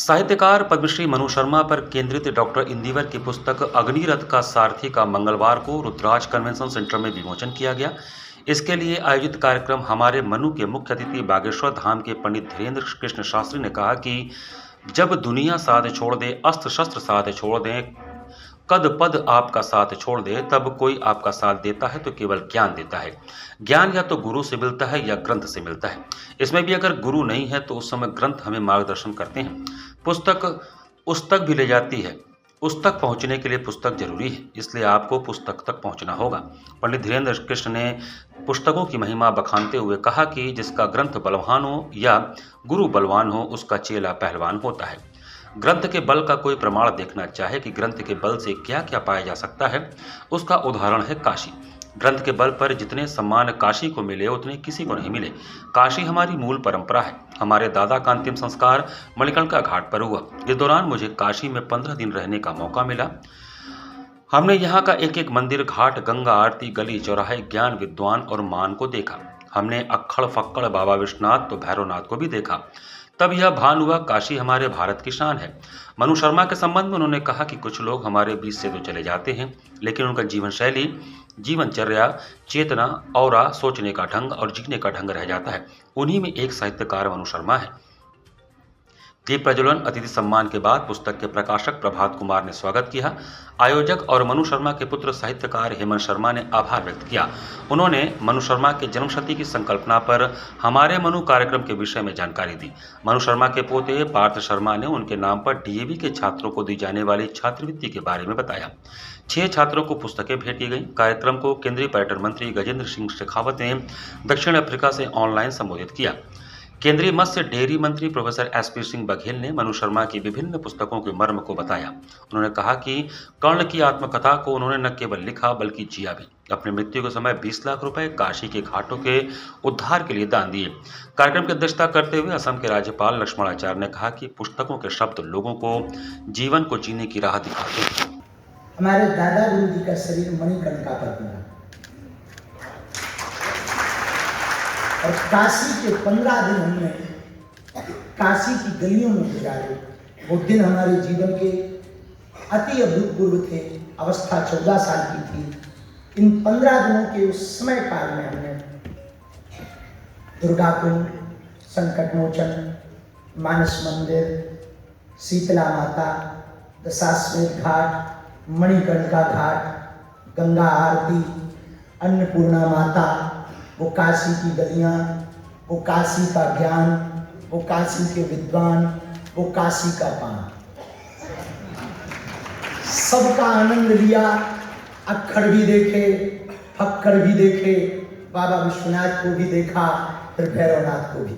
साहित्यकार पद्मश्री मनु शर्मा पर केंद्रित डॉक्टर इंदिवर की पुस्तक अग्निरथ का सारथी का मंगलवार को रुद्राज कन्वेंशन सेंटर में विमोचन किया गया। इसके लिए आयोजित कार्यक्रम हमारे मनु के मुख्य अतिथि बागेश्वर धाम के पंडित धीरेन्द्र कृष्ण शास्त्री ने कहा कि जब दुनिया साथ छोड़ दे, अस्त्र शस्त्र साथ छोड़ दें, कद पद आपका साथ छोड़ दे, तब कोई आपका साथ देता है तो केवल ज्ञान देता है। ज्ञान या तो गुरु से मिलता है या ग्रंथ से मिलता है। इसमें भी अगर गुरु नहीं है तो उस समय ग्रंथ हमें मार्गदर्शन करते हैं। पुस्तक उस तक भी ले जाती है। उस तक पहुंचने के लिए पुस्तक जरूरी है, इसलिए आपको पुस्तक तक पहुंचना होगा। पंडित धीरेन्द्र कृष्ण ने पुस्तकों की महिमा बखानते हुए कहा कि जिसका ग्रंथ बलवान हो या गुरु बलवान हो, उसका चेला पहलवान होता है। ग्रंथ के बल का कोई प्रमाण देखना चाहे कि ग्रंथ के बल से क्या क्या पाया जा सकता है, उसका उदाहरण है काशी। ग्रंथ के बल पर जितने सम्मान काशी को मिले उतने किसी को नहीं मिले। काशी हमारी मूल परंपरा है। हमारे दादा का अंतिम संस्कार मणिकर्णिका घाट पर हुआ। इस दौरान मुझे काशी में 15 दिन रहने का मौका मिला। हमने यहाँ का एक एक मंदिर, घाट, गंगा आरती, गली चौराहे, ज्ञान, विद्वान और मान को देखा। हमने अक्खड़ फक्कड़ बाबा विश्वनाथ तो भैरवनाथ को भी देखा। तब यह भान हुआ काशी हमारे भारत की शान है। मनु शर्मा के संबंध में उन्होंने कहा कि कुछ लोग हमारे बीच से तो चले जाते हैं, लेकिन उनका जीवन शैली, जीवनचर्या, चेतना, औरा, सोचने का ढंग और जीने का ढंग रह जाता है। उन्हीं में एक साहित्यकार मनु शर्मा है। दीप प्रज्वलन, अतिथि सम्मान के बाद पुस्तक के प्रकाशक प्रभात कुमार ने स्वागत किया। आयोजक और मनु शर्मा के पुत्र साहित्यकार हेमंत शर्मा ने आभार व्यक्त किया। उन्होंने मनु शर्मा के जन्मशती की संकल्पना पर हमारे मनु कार्यक्रम के विषय में जानकारी दी। मनु शर्मा के पोते पार्थ शर्मा ने उनके नाम पर डीएवी के छात्रों को दी जाने वाली छात्रवृत्ति के बारे में बताया। 6 छात्रों को पुस्तकें भेंट की गई। कार्यक्रम को केंद्रीय पर्यटन मंत्री गजेंद्र सिंह शेखावत ने दक्षिण अफ्रीका से ऑनलाइन संबोधित किया। केंद्रीय मत्स्य डेयरी मंत्री प्रोफेसर एसपी सिंह बघेल ने मनु शर्मा की विभिन्न पुस्तकों के मर्म को बताया। उन्होंने कहा कि कर्ण की आत्मकथा को उन्होंने न केवल लिखा बल्कि जिया भी। अपनी मृत्यु के समय 20 लाख रुपए काशी के घाटों के उद्धार के लिए दान दिए। कार्यक्रम की अध्यक्षता करते हुए असम के राज्यपाल लक्ष्मणाचार्य ने कहा कि पुस्तकों के शब्द लोगों को जीवन को जीने की राह दिखाते हैं। हमारे दादा गुरु जी का शरीर मणिकर्णिका पर मिला और काशी के 15 दिन हमने काशी की गलियों में गुजारे। वो दिन हमारे जीवन के अति अभूतपूर्व थे। अवस्था 14 साल की थी। इन 15 दिनों के उस समय काल में हमने दुर्गा कुंड, संकटमोचन, मानस मंदिर, शीतला माता, दशाश्वमेध घाट, मणिकर्णिका घाट, गंगा आरती, अन्नपूर्णा माता, वो काशी की गलियां, वो काशी का ज्ञान, वो काशी के विद्वान, वो काशी का पान, सबका आनंद लिया। अक्खड़ भी देखे, फक्कड़ भी देखे, बाबा विश्वनाथ को भी देखा, फिर भैरवनाथ को भी।